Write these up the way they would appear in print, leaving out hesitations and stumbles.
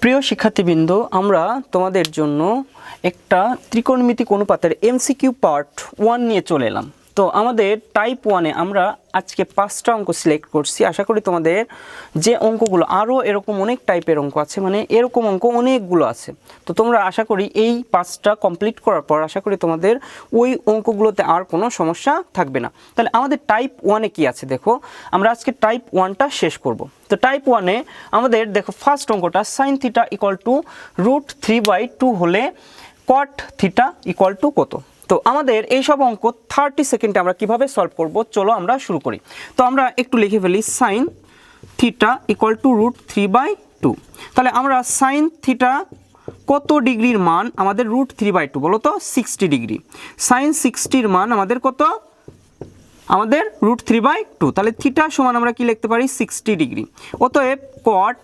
প্রিয় শিক্ষার্থীবৃন্দ, আমরা তোমাদের জন্য একটা ত্রিকোণমিতিক অনুপাতের এমসিকিউ পার্ট 1 নিয়ে চলে এলাম। তো আমাদের টাইপ 1-এ আমরা আজকে 5টা অঙ্ক সিলেক্ট করছি। আশা করি তোমাদের যে অঙ্কগুলো আরও এরকম অনেক টাইপের অঙ্ক আছে, মানে এরকম অঙ্ক অনেকগুলো আছে। তো তোমরা আশা করি এই 5টা কমপ্লিট করার পর আশা করি তোমাদের ওই অঙ্কগুলোতে আর কোনো সমস্যা থাকবে না। তাহলে আমাদের টাইপ 1-এ কি আছে দেখো, আমরা আজকে টাইপ 1টা শেষ করব। তো টাইপ 1-এ আমাদের দেখো ফার্স্ট অঙ্কটা সাইন থিটা ইকুয়াল টু √3/2 হলে কট থিটা ইকুয়াল টু কত। তো আমাদের এইসব অঙ্ক 30 সেকেন্ডে আমরা কিভাবে সলভ করব, চলো আমরা শুরু করি। তো আমরা একটু লিখে ফেলি সাইন থিটা ইকুয়াল টু √3/2। তাহলে আমরা সাইন থিটা কত ডিগ্রির মান আমাদের √3/2 বলো তো 60 ডিগ্রি। সাইন 60-র মান আমাদের কত, আমাদের √3/2। তাহলে থিটা সমান আমরা কি লিখতে পারি 60 ডিগ্রি। অতএব কট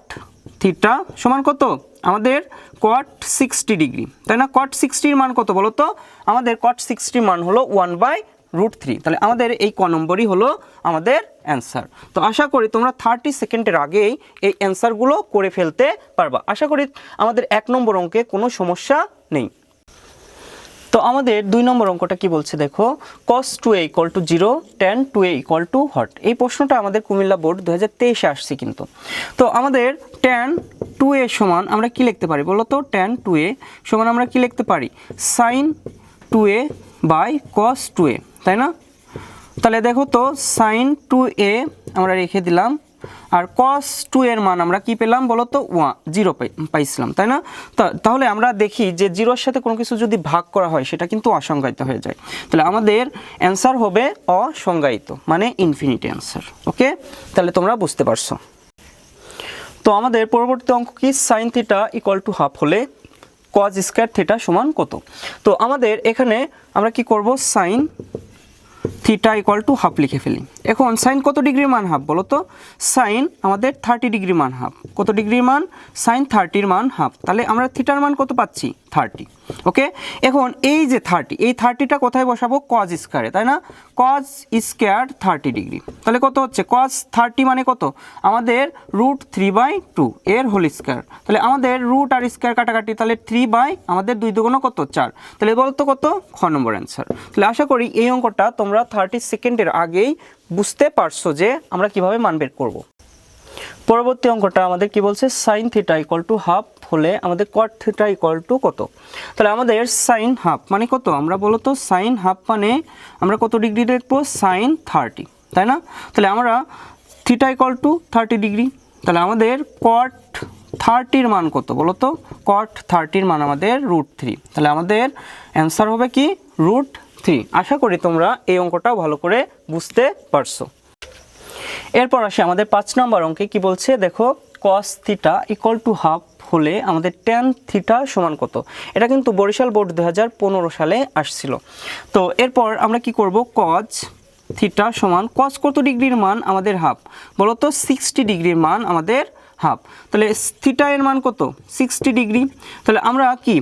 থিটা সমান কত, আমাদের কট 60 ডিগ্রি, তাই না? কট 60-র মান কত বলো তো, আমাদের কট 60-র মান হলো 1/√3। তাহলে আমাদের এই ক নম্বরই হলো আমাদের অ্যান্সার। তো আশা করি তোমরা 30 সেকেন্ডের আগেই এই অ্যান্সারগুলো করে ফেলতে পারবা। আশা করি আমাদের 1 নম্বর অঙ্কে কোনো সমস্যা নেই। তো আমাদের 2 নম্বর অঙ্কটা কি বলছে দেখো, cos 2a = 0, tan 2a = what। এই প্রশ্নটা আমাদের কুমিল্লা বোর্ড 2023-এ আসছে কিন্তু। তো আমাদের tan 2a সমান আমরা কি লিখতে পারি বলো তো, tan 2a সমান আমরা কি লিখতে পারি sin 2a/cos 2a, তাই না? তাহলে দেখো তো sin 2a আমরা রেখে দিলাম, আর cos 2 এর মান আমরা কি পেলাম বলো তো 0 পাইছিলাম, তাই না? তাহলে আমরা দেখি যে 0-এর সাথে কোনো কিছু যদি ভাগ করা হয় সেটা কিন্তু অসংজ্ঞায়িত হয়ে যায়। তাহলে আমাদের অ্যান্সার হবে অসংজ্ঞায়িত, মানে ইনফিনিটি অ্যান্সার। ওকে, তাহলে তোমরা বুঝতে পারছো। তো আমাদের পরবর্তী অঙ্ক কি, sine theta equal to half হলে কজ স্কয়ার থিটা সমান কত। তো আমাদের এখানে আমরা কি করব, sine theta equal to half লিখে ফেলি। এখন সাইন কত ডিগ্রির মান হাফ বলো তো, সাইন আমাদের 30 ডিগ্রি মান হাফ। কত ডিগ্রির মান, সাইন 30-র মান হাফ। তাহলে আমরা থিটার মান কত পাচ্ছি 30। ওকে, এখন এই যে 30, এই 30টা কোথায় বসাবো, কজ স্কয়ারে, তাই না? Cause square 30 degree. তাহলে কত হচ্ছে, কজ 30 মানে কত, আমাদের √3/2 এর হোল স্কয়ার। তাহলে আমাদের রুট আর স্কয়ার কাটাকাটি, তাহলে 3 আমাদের 2 দুগুণ কত 4। তাহলে বলতো কত, খ নম্বর অ্যান্সার। তাহলে আশা করি এই অঙ্কটা তোমরা 30 সেকেন্ডের আগেই বুঝতে পারছো যে আমরা কিভাবে মান বের করব। পরবর্তী অঙ্কটা আমাদের কি বলছে, sine theta equal to half হলে আমাদের কট থিটা ইকুয়াল টু কত। তাহলে আমাদের সাইন হাফ মানে কত, আমরা বলো তো সাইন হাফ মানে আমরা কত ডিগ্রি লিখবো, সাইন 30, তাই না? তাহলে আমরা থিটা ইকুয়াল টু 30 ডিগ্রি। তাহলে আমাদের কট 30-র মান কত বলো তো, কট 30-র মান আমাদের √3। তাহলে আমাদের অ্যান্সার হবে কি √3। আশা করি তোমরা এই অঙ্কটা ভালো করে বুঝতে পারছো। এরপর আসে আমাদের 5 নম্বর অঙ্কে কি বলছে দেখো, cos theta equal to half হলে আমাদের tan থিটা সমান কত। এটা কিন্তু বরিশাল বোর্ড 2015 সালে আসছিল। তো এরপর আমরা কি করব, cos থিটা সমান cos কত ডিগ্রির মান আমাদের হাফ বলো তো, 60 ডিগ্রির মান আমাদের হাফ। তাহলে থিটা এর মান কত 60 ডিগ্রি। তাহলে আমরা কি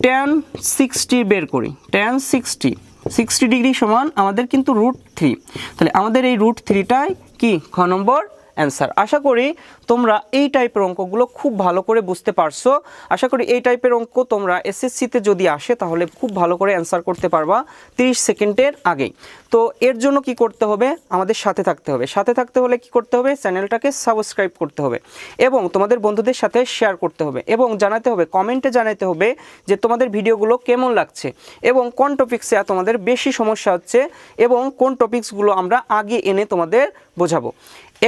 tan 60 বের করি, tan 60 ডিগ্রি সমান আমাদের কিন্তু √3। তাহলে আমাদের এই √3টাই কি খ নম্বর অ্যান্সার। আশা করি তোমরা এই টাইপের অঙ্কগুলো খুব ভালো করে বুঝতে পারছো। আশা করি এই টাইপের অঙ্ক তোমরা এসএসসিতে যদি আসে তাহলে খুব ভালো করে অ্যান্সার করতে পারবা 30 সেকেন্ডের আগেই। তো এর জন্য কি করতে হবে, আমাদের সাথে থাকতে হবে। সাথে থাকতে হলে কি করতে হবে, চ্যানেলটাকে সাবস্ক্রাইব করতে হবে এবং তোমাদের বন্ধুদের সাথে শেয়ার করতে হবে এবং জানাতে হবে, কমেন্টে জানাতে হবে যে তোমাদের ভিডিওগুলো কেমন লাগছে এবং কোন টপিক্সে তোমাদের বেশি সমস্যা হচ্ছে এবং কোন টপিকসগুলো আমরা আগে এনে তোমাদের বোঝাবো।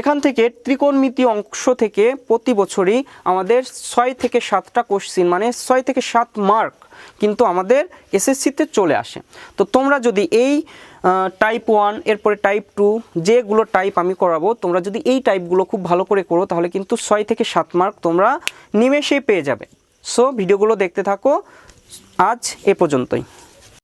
এখান থেকে ত্রিকোণমিতি অংশ থেকে প্রতি বছরই আমাদের 6 থেকে 7টা কোশ্চিন, মানে 6 থেকে 7 মার্ক কিন্তু আমাদের এসএসসিতে চলে আসে। তো তোমরা যদি এই টাইপ 1 এরপরে টাইপ 2 যেগুলো টাইপ আমি করাবো, তোমরা যদি এই টাইপগুলো খুব ভালো করে করো তাহলে কিন্তু 6 থেকে 7 মার্ক তোমরা নিমেষেই পেয়ে যাবে। সো ভিডিওগুলো দেখতে থাকো, আজ এ পর্যন্তই।